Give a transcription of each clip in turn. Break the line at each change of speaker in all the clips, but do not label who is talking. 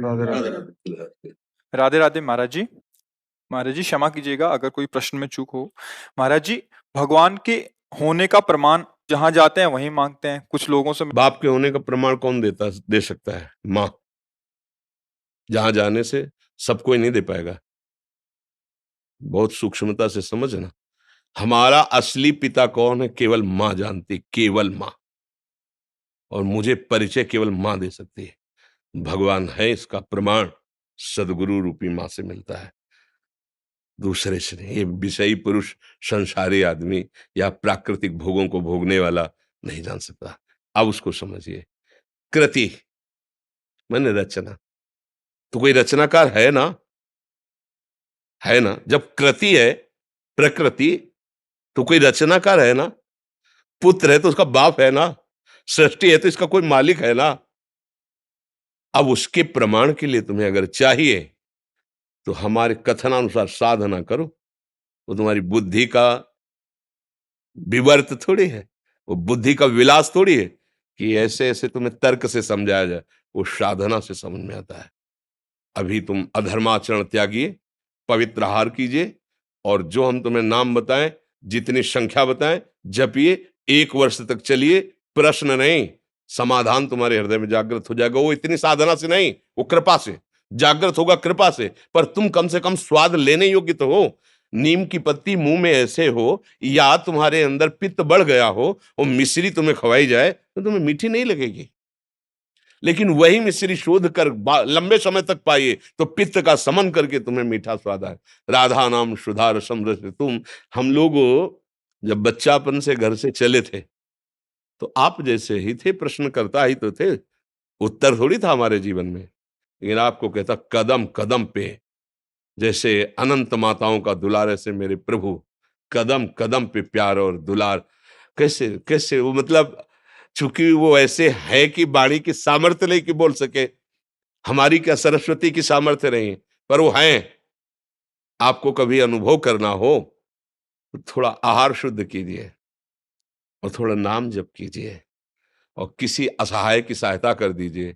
राधे राधे।
राधे राधे महाराज जी। महाराज जी क्षमा कीजिएगा अगर कोई प्रश्न में चूक हो। महाराज जी, भगवान के होने का प्रमाण जहां जाते हैं वहीं मांगते हैं। कुछ लोगों से
बाप के होने का प्रमाण कौन दे सकता है? माँ। जहां जाने से सब कोई नहीं दे पाएगा। बहुत सूक्ष्मता से समझना, हमारा असली पिता कौन है केवल माँ जानती, केवल माँ। और मुझे परिचय केवल माँ दे सकती है। भगवान है इसका प्रमाण सदगुरु रूपी माँ से मिलता है, दूसरे से नहीं। ये विषयी पुरुष, संसारी आदमी या प्राकृतिक भोगों को भोगने वाला नहीं जान सकता। अब उसको समझिए। कृति माने रचना, तो कोई रचनाकार है ना, है ना। जब कृति है प्रकृति, तो कोई रचनाकार है ना। पुत्र है तो उसका बाप है ना, सृष्टि है तो इसका कोई मालिक है ना। अब उसके प्रमाण के लिए तुम्हें अगर चाहिए तो हमारे कथनानुसार साधना करो। वो तुम्हारी बुद्धि का विवर्त थोड़ी है, वो बुद्धि का विलास थोड़ी है कि ऐसे ऐसे तुम्हें तर्क से समझाया जाए। वो साधना से समझ में आता है। अभी तुम अधर्माचरण त्यागिए, पवित्र आहार कीजिए, और जो हम तुम्हें नाम बताएं, जितनी संख्या बताएं, जपिए। 1 वर्ष तक चलिए, प्रश्न नहीं, समाधान तुम्हारे हृदय में जागृत हो जाएगा। वो इतनी साधना से नहीं, वो कृपा से जागृत होगा, कृपा से। पर तुम कम से कम स्वाद लेने योग्य तो हो। नीम की पत्ती मुंह में ऐसे हो, या तुम्हारे अंदर पित्त बढ़ गया हो, वो मिश्री तुम्हें खवाई जाए तो तुम्हें मीठी नहीं लगेगी। लेकिन वही मिश्री शोध कर लंबे समय तक पाइए तो पित्त का समन करके तुम्हें मीठा स्वाद आए। राधा नाम सुधा रसम रस तुम। हम लोग जब बच्चापन से घर से चले थे तो आप जैसे ही थे, प्रश्नकर्ता ही तो थे, उत्तर थोड़ी था हमारे जीवन में। लेकिन आपको कहता कदम कदम पे, जैसे अनंत माताओं का दुलार ऐसे मेरे प्रभु, कदम कदम पे प्यार और दुलार। कैसे कैसे वो, मतलब चूंकि वो ऐसे है कि वाणी की सामर्थ्य नहीं कि बोल सके, हमारी क्या सरस्वती की सामर्थ्य नहीं, पर वो हैं। आपको कभी अनुभव करना हो तो थोड़ा आहार शुद्ध कीजिए और थोड़ा नाम जप कीजिए और किसी असहाय की सहायता कर दीजिए,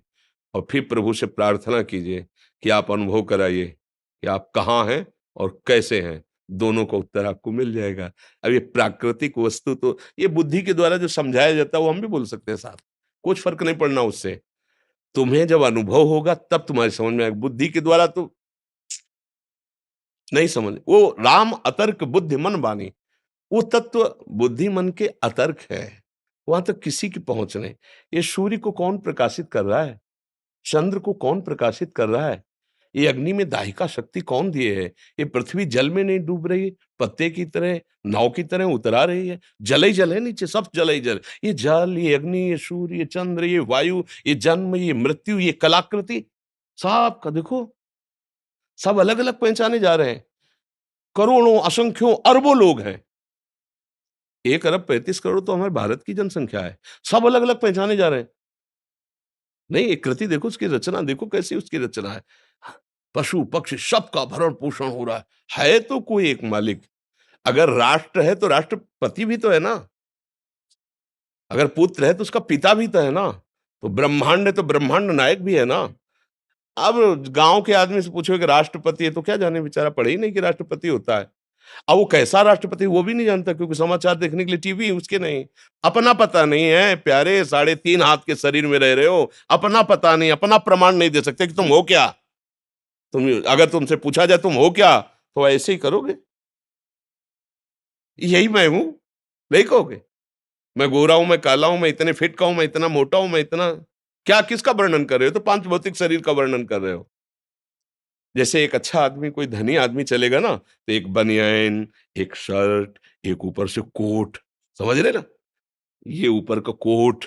और फिर प्रभु से प्रार्थना कीजिए कि आप अनुभव कराइए कि आप कहाँ हैं और कैसे हैं। दोनों का उत्तर आपको मिल जाएगा। अब ये प्राकृतिक वस्तु तो ये बुद्धि के द्वारा जो समझाया जाता है वो हम भी बोल सकते हैं साथ, कुछ फर्क नहीं पड़ना उससे। तुम्हें जब अनुभव होगा तब तुम्हारी समझ में आएगा। बुद्धि के द्वारा तो नहीं समझ। वो राम अतर्क बुद्धि मन बानी, वो तत्व बुद्धि मन के अतर्क है, वहां तक किसी की पहुंच नहीं। ये सूर्य को कौन प्रकाशित कर रहा है, चंद्र को कौन प्रकाशित कर रहा है, ये अग्नि में दाहिका शक्ति कौन दिए है, ये पृथ्वी जल में नहीं डूब रही, पत्ते की तरह नाव की तरह उतरा रही है। जल ही जल है नीचे, सब जल ही जल। ये जल, ये अग्नि, ये सूर्य, ये चंद्र, ये वायु, ये जन्म, ये मृत्यु, ये कलाकृति, सब का देखो, सब अलग अलग पहचाने जा रहे हैं। करोड़ों, असंख्यों, अरबों लोग हैं। 1 अरब 35 करोड़ तो हमारे भारत की जनसंख्या है। सब अलग अलग पहचाने जा रहे हैं। नहीं, एक कृति देखो, उसकी रचना देखो कैसी उसकी रचना है। पशु पक्षी सबका भरण पोषण हो रहा है तो कोई एक मालिक। अगर राष्ट्र है तो राष्ट्रपति भी तो है ना, अगर पुत्र है तो उसका पिता भी तो है ना, तो ब्रह्मांड है तो ब्रह्मांड नायक भी है ना। अब गांव के आदमी से पूछो कि राष्ट्रपति है तो क्या जाने, बेचारा पढ़े ही नहीं कि राष्ट्रपति होता है। अब वो कैसा राष्ट्रपति वो भी नहीं जानता, क्योंकि समाचार देखने के लिए टीवी उसके नहीं। अपना पता नहीं है प्यारे, 3.5 हाथ के शरीर में रह रहे हो, अपना पता नहीं, अपना प्रमाण नहीं दे सकते कि तुम हो क्या। तुम अगर तुमसे पूछा जाए तुम हो क्या, तो ऐसे ही करोगे, यही मैं हूं, नहीं कहोगे। मैं गोरा हूं, मैं काला हूं, मैं इतने फिट का हूं, मैं इतना मोटा हूं, मैं इतना क्या, किसका वर्णन कर रहे हो? तो 5 भौतिक शरीर का वर्णन कर रहे हो। जैसे एक अच्छा आदमी, कोई धनी आदमी चलेगा ना, तो एक बनियान, एक शर्ट, एक ऊपर से कोट, समझ रहे ना, ये ऊपर का कोट,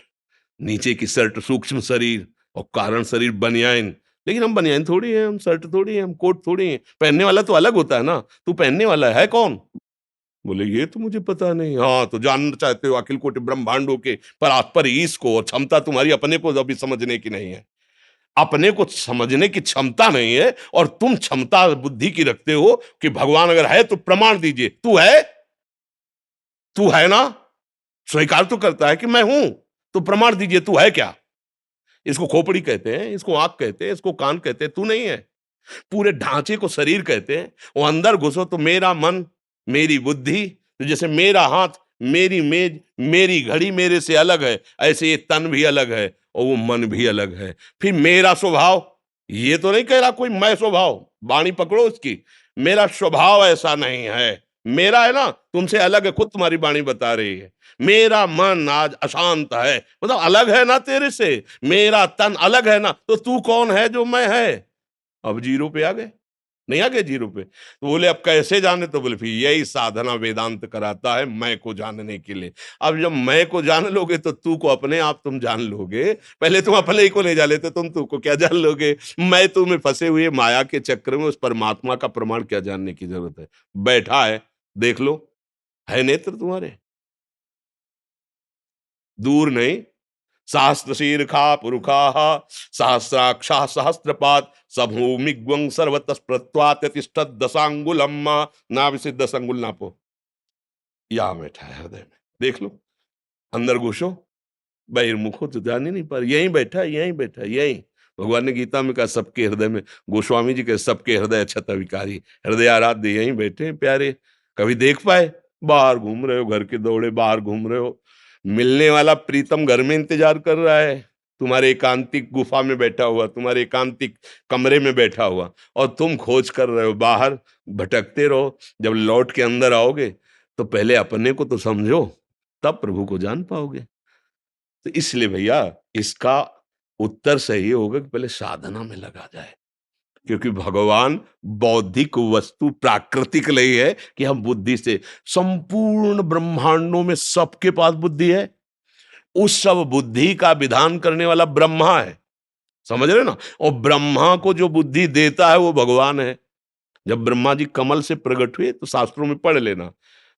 नीचे की शर्ट, सूक्ष्म शरीर और कारण शरीर बनियान। लेकिन हम बनियान थोड़ी है, हम शर्ट थोड़ी है, हम कोट थोड़ी है। पहनने वाला तो अलग होता है ना। तू पहनने वाला है कौन? बोले ये तो मुझे पता नहीं। हाँ, तो जानना चाहते हो अखिल कोटि ब्रह्मांडों के पर ईश को, और क्षमता तुम्हारी अपने को अभी समझने की नहीं है। अपने को समझने की क्षमता नहीं है, और तुम क्षमता बुद्धि की रखते हो कि भगवान अगर है तो प्रमाण दीजिए। तू है, तू है ना, स्वीकार तो करता है कि मैं हूं, तो प्रमाण दीजिए, तू है क्या। इसको खोपड़ी कहते हैं, इसको आंख कहते हैं, इसको कान कहते हैं, तू नहीं है। पूरे ढांचे को शरीर कहते हैं। वो अंदर घुसो तो मेरा मन, मेरी बुद्धि, तो जैसे मेरा हाथ, मेरी मेज, मेरी घड़ी मेरे से अलग है, ऐसे ये तन भी अलग है और वो मन भी अलग है। फिर मेरा स्वभाव, ये तो नहीं कह रहा कोई मैं स्वभाव, वाणी पकड़ो उसकी, मेरा स्वभाव ऐसा नहीं है, मेरा है ना तुमसे अलग है, खुद तुम्हारी वाणी बता रही है। मेरा मन आज अशांत है, मतलब अलग है ना तेरे से। मेरा तन अलग है ना, तो तू कौन है जो मैं है? अब जीरो पे आ गए, नहीं आ गए जीरो पे? तो बोले अब कैसे जाने? तो बोले फिर यही साधना वेदांत कराता है, मैं को जानने के लिए। अब जब मैं को जान लोगे तो तू को अपने आप तुम जान लोगे। पहले तुम अपने ही को नहीं जान लेते, तुम तू को क्या जान लोगे? मैं तुम्हें फंसे हुए माया के चक्र में उस परमात्मा का प्रमाण क्या जानने की जरूरत है? बैठा है, देख लो, है नेत्र तुम्हारे, दूर नहीं। सहस्त्र शीर्षा पुरुषा सहस्राक्षा सहस्त्रपात सभूमिग्वं सर्वतः प्रत्वात तिष्ठत दशांगुलम नाभि से 10 अंगुल नापो। यहाँ बैठा है हृदय में, देख लो, अंदर घुसो, बहिर्मुखो तो जान ही नहीं पा रहे। यहीं बैठा है, यहीं बैठा है, यहीं। भगवान ने गीता में कहा सबके हृदय में, गोस्वामी जी के सबके हृदय क्षत विकारी, हृदय आराध्य यहीं बैठे हैं प्यारे। कभी देख पाए? बाहर घूम रहे हो, घर के दौड़े बाहर घूम रहे हो। मिलने वाला प्रीतम घर में इंतजार कर रहा है, तुम्हारे एकांतिक गुफा में बैठा हुआ, तुम्हारे एकांतिक कमरे में बैठा हुआ, और तुम खोज कर रहे हो बाहर, भटकते रहो। जब लौट के अंदर आओगे तो पहले अपने को तो समझो, तब प्रभु को जान पाओगे। तो इसलिए भैया इसका उत्तर सही होगा कि पहले साधना में लगा जाए, क्योंकि भगवान बौद्धिक वस्तु प्राकृतिक नहीं है कि हम बुद्धि से, संपूर्ण ब्रह्मांडों में सबके पास बुद्धि है। उस सब बुद्धि का विधान करने वाला ब्रह्मा है, समझ रहे ना? और ब्रह्मा को जो बुद्धि देता है वो भगवान है। जब ब्रह्मा जी कमल से प्रकट हुए तो शास्त्रों में पढ़ लेना,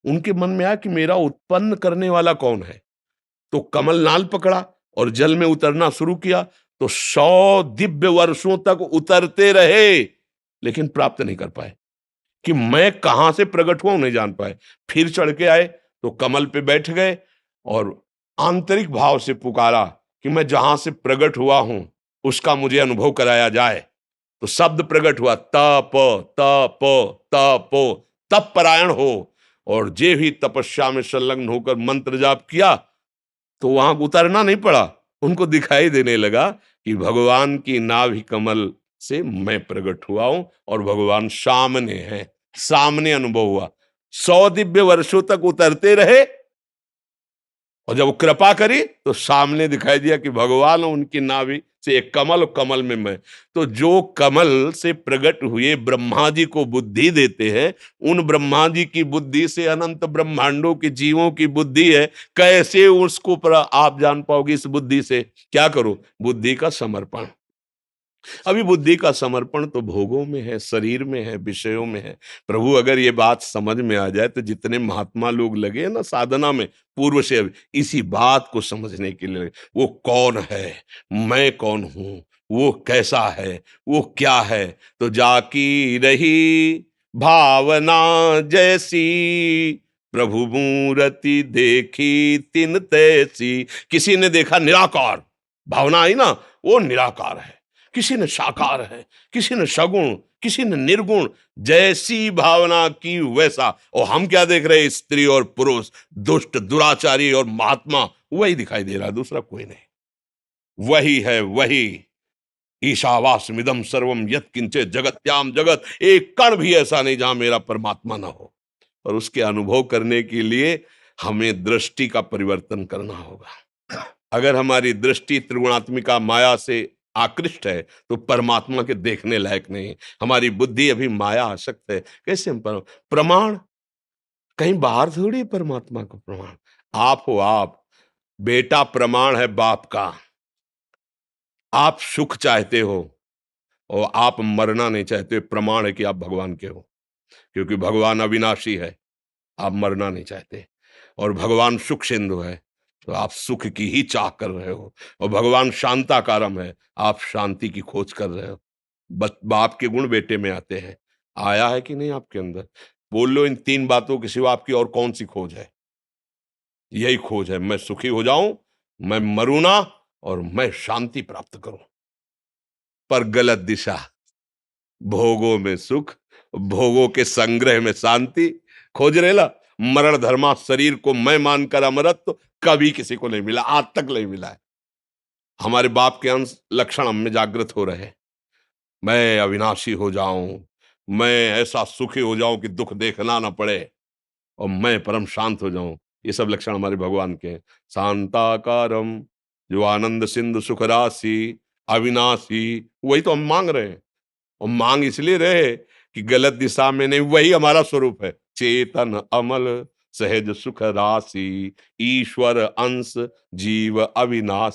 उनके मन में आया कि मेरा उत्पन्न करने वाला कौन है। तो कमल नाल पकड़ा और जल में उतरना शुरू किया, तो 100 दिव्य वर्षों तक उतरते रहे, लेकिन प्राप्त नहीं कर पाए कि मैं कहां से प्रकट हुआ, नहीं जान पाए। फिर चढ़ के आए तो कमल पे बैठ गए और आंतरिक भाव से पुकारा कि मैं जहां से प्रकट हुआ हूं उसका मुझे अनुभव कराया जाए। तो शब्द प्रकट हुआ, तप तप तप, तप परायण हो। और जे भी तपस्या में संलग्न होकर मंत्र जाप किया तो वहां उतरना नहीं पड़ा, उनको दिखाई देने लगा कि भगवान की नाभि कमल से मैं प्रकट हुआ हूं और भगवान सामने है, सामने अनुभव हुआ। 100 दिव्य वर्षों तक उतरते रहे और जब वो कृपा करी तो सामने दिखाई दिया कि भगवान उनकी नाभि से एक कमल और कमल में मैं। तो जो कमल से प्रकट हुए ब्रह्मा जी को बुद्धि देते हैं, उन ब्रह्मा जी की बुद्धि से अनंत ब्रह्मांडों के जीवों की बुद्धि है, कैसे उसको आप जान पाओगे? इस बुद्धि से क्या करो? बुद्धि का समर्पण। अभी बुद्धि का समर्पण तो भोगों में है, शरीर में है, विषयों में है। प्रभु अगर ये बात समझ में आ जाए तो जितने महात्मा लोग लगे ना साधना में पूर्व से, अभी इसी बात को समझने के लिए, वो कौन है, मैं कौन हूं, वो कैसा है, वो क्या है। तो जाकी रही भावना जैसी, प्रभु मूर्ति देखी तिन तैसी। किसी ने देखा निराकार, भावना आई ना, वो निराकार है। किसी ने साकार है, किसी ने सगुण, किसी ने निर्गुण, जैसी भावना की वैसा। और हम क्या देख रहे हैं? स्त्री और पुरुष, दुष्ट दुराचारी और महात्मा, वही दिखाई दे रहा है, दूसरा कोई नहीं। वही है वही। ईशावास्यमिदं सर्वम यत् किंचित् जगत्याम जगत, एक कण भी ऐसा नहीं जहां मेरा परमात्मा ना हो। और उसके अनुभव करने के लिए हमें दृष्टि का परिवर्तन करना होगा। अगर हमारी दृष्टि त्रिगुणात्मिका माया से आकृष्ट है तो परमात्मा के देखने लायक नहीं। हमारी बुद्धि अभी माया आसक्त है, कैसे हम प्रमाण कहीं बाहर थोड़ी है परमात्मा का प्रमाण। आप हो आप, बेटा प्रमाण है बाप का। आप सुख चाहते हो और आप मरना नहीं चाहते, प्रमाण है कि आप भगवान के हो। क्योंकि भगवान अविनाशी है, आप मरना नहीं चाहते। और भगवान सुख सिंधु है, तो आप सुख की ही चाह कर रहे हो। और भगवान शांताकारम है, आप शांति की खोज कर रहे हो। बाप के गुण बेटे में आते हैं, आया है कि नहीं आपके अंदर? बोल लो, इन 3 बातों के सिवा आपकी और कौन सी खोज है? यही खोज है, मैं सुखी हो जाऊं, मैं मरूं ना, और मैं शांति प्राप्त करूं। पर गलत दिशा, भोगों में सुख, भोगों के संग्रह में शांति खोज रेला। मरण धर्मा शरीर को मैं मानकर अमरत्व कभी किसी को नहीं मिला, आज तक नहीं मिला है। हमारे बाप के अंश लक्षण हम में जागृत हो रहे हैं। मैं अविनाशी हो जाऊं, मैं ऐसा सुखी हो जाऊं कि दुख देखना ना पड़े, और मैं परम शांत हो जाऊं। ये सब लक्षण हमारे भगवान के हैं। शांताकारम, जो आनंद सिंधु सुख राशि, अविनाशी, वही तो हम मांग रहे हैं। और मांग इसलिए रहे कि गलत दिशा में नहीं, वही हमारा स्वरूप है। चेतन अमल सहज सुख राशि, ईश्वर अंश जीव अविनाश।